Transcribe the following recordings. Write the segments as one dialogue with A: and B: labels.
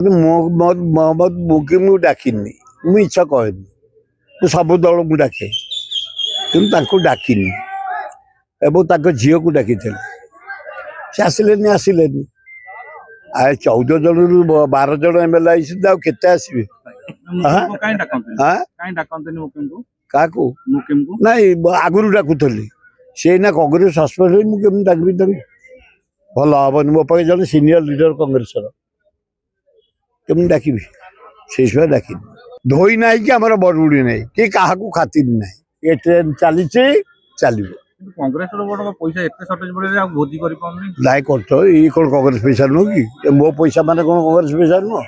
A: मोहम्मद मुकिम डाकिनी मुझे इच्छा कहनी सब दल को डाके कि डाकिनी एवं झील को डाकी से आसिले आसिले आ 14 जन रु 12 जन एमएलए केते आसबे क्या नहीं आगुरी डाकुली से ना कांग्रेस सस्पेंड मुझे डाकबी भल हेनी मो पाखे जन सीनियर लीडर कांग्रेस कमी डाकबी से डाक धोई ना कि आम बड़बुड़ी ना कि क्या खातिर ना ये ट्रेन चली चलो
B: कांग्रेस पैसा एत सर्टेज पड़े भोजी कर
A: लाई कर कौन कांग्रेस पैसा नुह कि मो पैसा मान कौन कांग्रेस पैसा नुह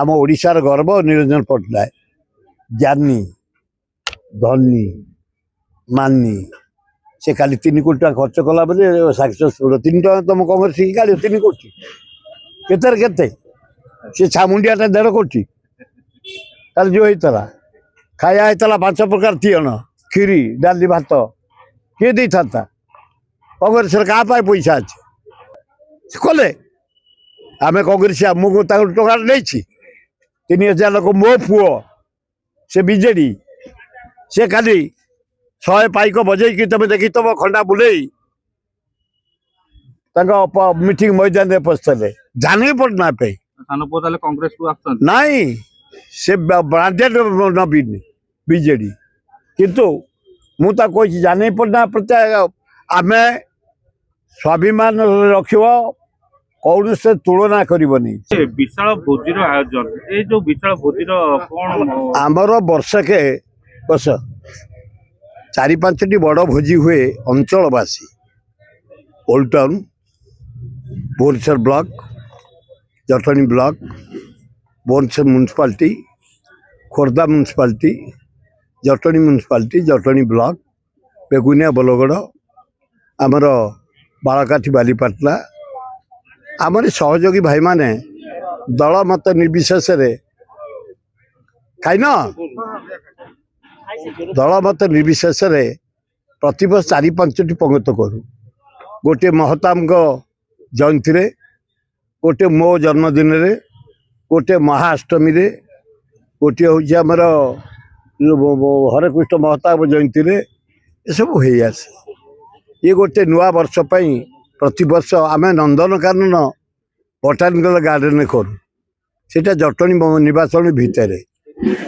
A: आम ओडिशार गर्व निरंजन पट्टनायक ज्ञानी धनी मानी से खाली 3 कोटी टका खर्च कला बोले सक्सेसफुल 3 टका तुम कांग्रेस की काढ़ 3 कोटी केते से छामुंडिया 1.5 कोटी कल जो होता खाया होता 5 प्रकार तीन खीरी डाली भात किए दे था कांग्रेस क्या पैसा अच्छे कले आम कांग्रेस आमको टका नहीं 3000 लोक मो पुओ से बीजेडी से खाली 100 पाइक बजे तुम देखी तुम खंडा बुले मीटिंग मैदान में पशले जाने पड़ना पे
B: कांग्रेस को
A: नहीं से ब्रांडेड नवीन बीजेडी किंतु मुझे कही जाने पड़ना प्रत्यय आम स्वाभिमान रख कौन से तुलना करनी
B: विशाल भोजीर आयोजन ये जो विशाल भोजीर कौन
A: आमर वर्षके बस 4-5टी बड़ भोजी हुए अंचलवासी old town Bhubaneswar block Jatni block Bhubaneswar municipality Khordha municipality Jatni municipality Jatni block Begunia Bolagarh आमर बालकाठी बालीपाटना आमर सहयोगी भाई माने दल मत निर्विशेष खाइन दल मत निर्विशेष प्रतिवर्ष 4-5टी पंगत करूँ गोटे महताम जयंती गोटे मो जन्मदिन गोटे महाअष्टमी गोटे हूँ आमर हरे कृष्ण महताब जयंती ये सब हो ये गोटे नुआ वर्ष प्रति वर्ष आम नंदनकानन बोटानिकल गार्डन करूँ सीटा जटणी निर्वाचन भितर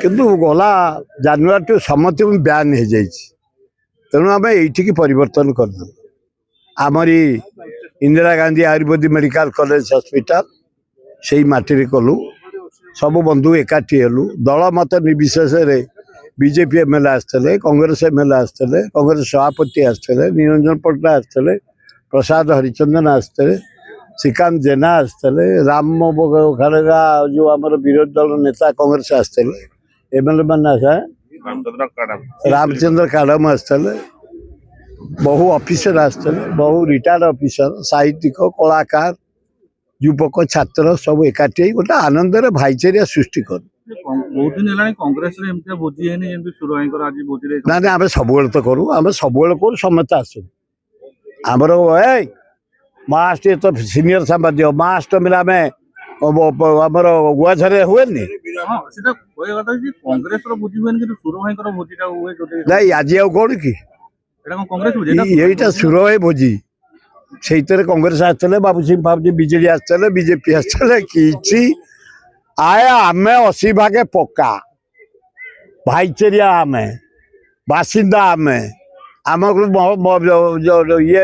A: किंतु गला जानुआरी टू सम्मति ब्यान हो जाए तेणु आम ये परिवर्तन करदे Amri Indira Gandhi Ayurvedic medical college hospital से माटी कलु सब बंधु एकाठी हेलु दल मत निर्विशेष बीजेपी एमएलए आसते कांग्रेस एमएलए आसते कांग्रेस सभापति आसते निरंजन पट्टनायक आसते प्रसाद हरिचंदन आसते श्रीकांत जेना आसते राम खड़गा जो आम विरोधी दल नेता कांग्रेस आसते एमएलए मान रामचंद्र काडम आसते बहु ऑफिसर आसते बहु रिटायर्ड ऑफिसर साहित्यिक कलाकार युवक छात्र सब एकाठी गोटे आनंद भाईचारा सृष्टि कर
B: बहुत दिन है कांग्रेस भोजी है
A: ना आम सब तो करूँ आम सब करूँ समस्त आस आमर मास्ट तो सीनियर सांबादिक महाअष्टमी आम आमर गुआझरे हुए नहीं आज आउ कौन कि यहीटा सुर भाई भोजी से कांग्रेस आसते बाबू सिंह बाबू बीजेडी आसते बीजेपी आसते कि आया आम 80 भागे पक्का भाईचारिया आम बासिंदा आम आम ये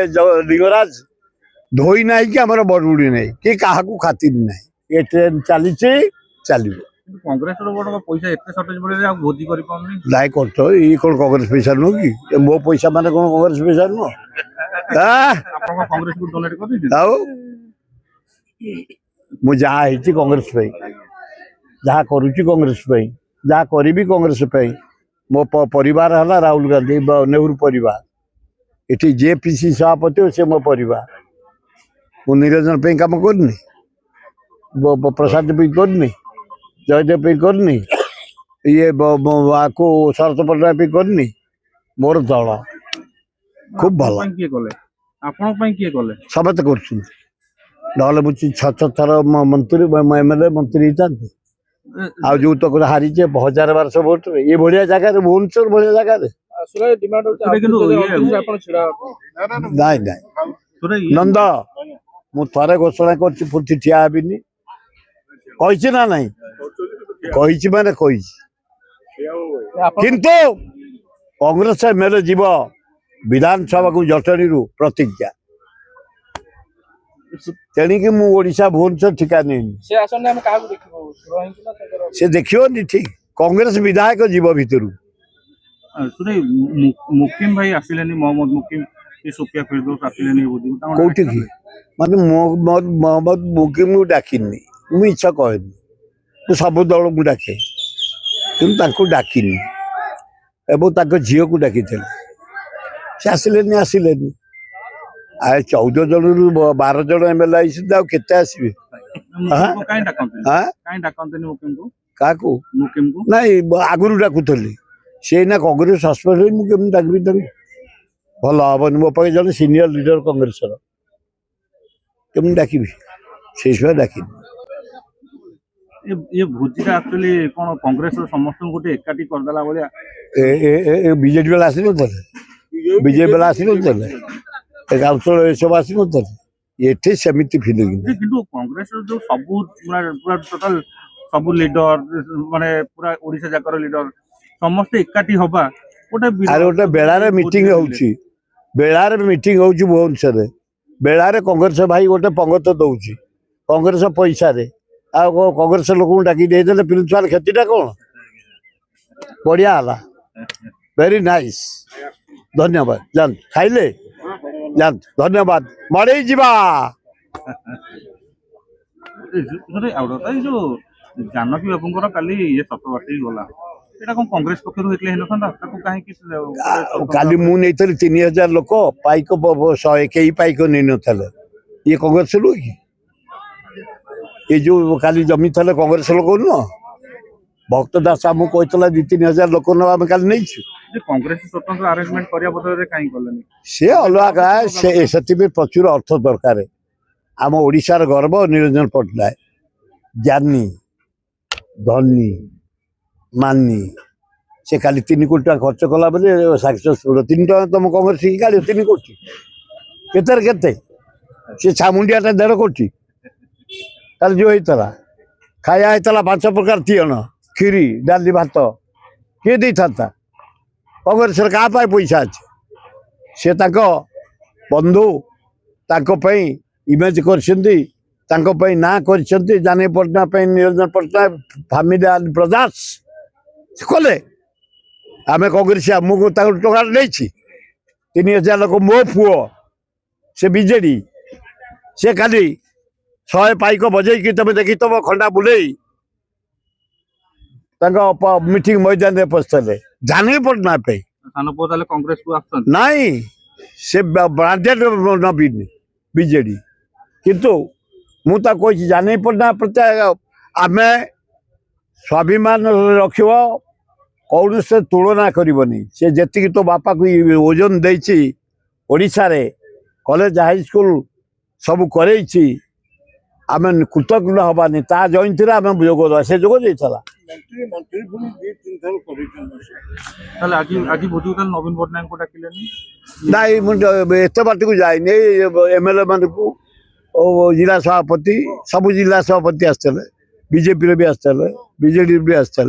A: लिंगराज धोई ना कि आम बड़बुड़ी ना कि क्या खातिर ना ये ट्रेन चली चलो
B: कांग्रेस पैसा एत सर्टेज पड़े भोजी कर
A: लाई कर कौन कांग्रेस पैसा नुह कि मो पैसा मान कौन कांग्रेस पैसा नुह
B: कांग्रेस को डोनेट कर
A: मुझे कांग्रेस जहाँ करुच्ची कांग्रेस जहाँ करी कांग्रेस मो परिवार है राहुल गांधी नेहरू परिवार ये जेपीसी सभापति से मो परिवार मु निरंजन पे कम करनी प्रसाद पे करनी जयदेव पे करनी ये आपको शरत पट्टनायक पे करनी मोर दल खूब भल
B: किए कले समस्त कर
A: ନହେଲେ ମୁଁ 6 ଥର ମନ୍ତ୍ରୀ MLA ମନ୍ତ୍ରୀ ହେଇଥାନ୍ତି। ଆଉ ଯୋଉ ତକ ହାରିଛେ 1000-1200 ଭୋଟରେ ଏ ଭଳିଆ ଜାଗାରେ, ଭୁବନେଶ୍ୱର ଭଳିଆ ଜାଗାରେ ନାଇଁ ନାଇଁ। ନନ୍ଦ ମୁଁ ଥରେ ଘୋଷଣା କରିଛି ପୁଣି ଠିଆ ହେବିନି, କହିଛି ନା ନାଇଁ? କହିଛି ମାନେ କହିଛି। କିନ୍ତୁ କଂଗ୍ରେସ MLA ଯିବ ବିଧାନସଭାକୁ ଜଟଣୀରୁ ପ୍ରତିଜ୍ଞା। ତେଣିକି ମୁଁ ଓଡ଼ିଶା ଭୁବନେଶ୍ୱର ଠିକା ନେଇନି। ସେ ଦେଖିବନି ଠିକ, କଂଗ୍ରେସ ବିଧାୟକ ଯିବ ଭିତରୁ।
B: ମୁକିମ ଭାଇ ଆସିଲେନି, ମହମ୍ମଦ ମୁକିମ କି ସୁଫିଆ ଫିରଦୌସ ଆସିଲେନି
A: କୋଉଠି କି? ମାନେ ମହମ୍ମଦ ମୁକିମକୁ ଡାକିନି, ମୁଁ ଇଚ୍ଛା କହେନି। ମୁଁ ସବୁ ଦଳକୁ ଡାକେ କିନ୍ତୁ ତାଙ୍କୁ ଡାକିନି, ଏବଂ ତାଙ୍କ ଝିଅକୁ ଡାକିଥିଲି। ସେ ଆସିଲେନି। ଆଉ 14 ଜଣରୁ 12 ଜଣ MLA ଆଇଛନ୍ତି, ଆଉ କେତେ ଆସିବେ? କାହାକୁ? ନାଇଁ ଆଗରୁ ଡାକୁଥିଲି, ସେ ଏଇନା କଂଗ୍ରେସ ସସ୍ପେଣ୍ଡ ହେଇ, ମୁଁ କେମିତି ଡାକିବି ତାଙ୍କୁ? ଭଲ ହବନି। ମୋ ପାଖେ ଜଣେ ସିନିୟର ଲିଡର କଂଗ୍ରେସର, କେମିତି ଡାକିବି? ସେଇଥିପାଇଁ ଡାକିନି।
B: ये भोजीटा एक्चुअली कौन कांग्रेस समस्त गोटे एकाठी करदेला भलिया
A: बीजेडी बेला आसी नथले, बीजेपी बेला आसी नथले, काउंसिलर ए सब आसी नथले। एठी सेमिति फीलिंग
B: किंतु कांग्रेस जो सब पूरा टोटल सब लीडर माने पूरा ओडिसा जाकर लीडर समस्त एकाठी होबा गोटे
A: बेलारे मीटिंग होउची, बेलारे मीटिंग होउची भुवनेश्वर रे। बेलारे कांग्रेस भाई गोटे पंगत दउची, कांग्रेस पैसा रे। आ कांग्रेस लोक डाकी देदेले, प्रिंसिपाल क्षतिटा कौन? बढ़िया हला, वेरी नाइस, धन्यवाद। जान खाइले जान, धन्यवाद। मड़े जीवा
B: जो जानकी बाबूंकर काली ये 7 वर्ष ही गला, एटा कोन कांग्रेस पक्षरु हेतले हेन थांदा ताको काहे कि
A: काली मु नेतली 3000 लोक पाइको 100 केही पाइको नै नथले। ये कांग्रेस लोक की ये जो काली जमी थे कांग्रेस लोक न भक्त दास आमको कहला 2-3 हजार लोक ना आम काली नहीं
B: कांग्रेस स्वतंत्र अरेंजमेंट करिया बदले काई करलेनी
A: से अलग से प्रचुर अर्थ दरकार। आम ओडिशार गर्व निरंजन पट्टनायक ज्ञानी धनी मानी से खाली 3 कोटी टका खर्च कला बोले सक्सेसफुल 3 टका तुम कांग्रेस की काली 3 कोटी केते से छामुंडिया 1.5 कोटी कल जो होता खाया होता 5 प्रकार तीन खीरी डाली भात किए दे था कांग्रेस क्या पैसा अच्छे से बंधु इमेज कर ना कर जानी पट्टनायक निरंजन पट्टनायक फैमिली ब्रदर्स कले आम कांग्रेस आमको टका नहीं 3000 लोक मो पुओ से बीजेडी से खाली 100 पाइक बजे तुम देखी तुम खंडा बुले मीटिंग मैदान में पशले जानी पट्टनायक
B: कांग्रेस को
A: नहीं से ब्रांडेड नवीन बीजेडी किंतु मुझे कही जानी पट्टनायक प्रति आम स्वाभिमान रख कौन से तुलना करनी से जी तो बापा को ओजन देती ओडिशा रे कॉलेज हाई स्कूल सब करे आम कृतज्ञ हबानी ता जयंती आम जोग से जोग देता
B: नवीन पट्टनायक
A: नाई एत बाट को जाए MLA मान को जिला सभापति सब जिला सभापति आसते बीजेपी भी आसते बीजेडी भी आसते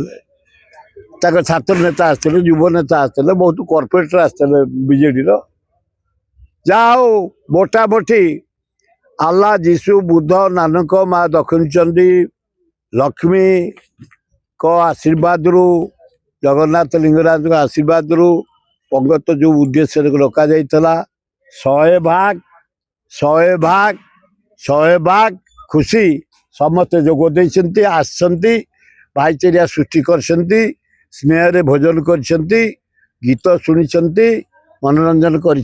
A: छात्र नेता आसते युव नेता आसते बहुत कॉर्पोरेट आसते बीजेडी जाओ मोटा मोटी आल्ला जीशु बुद्ध नानक माँ दक्षिण चंडी लक्ष्मी को आशीर्वाद रु जगन्नाथ लिंगराज को आशीर्वाद रु पंगत जो उद्देश्य रखा जाता 100 भाग खुशी समस्त जोग देते आसती भाईचारा सृष्टि कर स्नेह भोजन कर गीत शुणी मनोरंजन कर।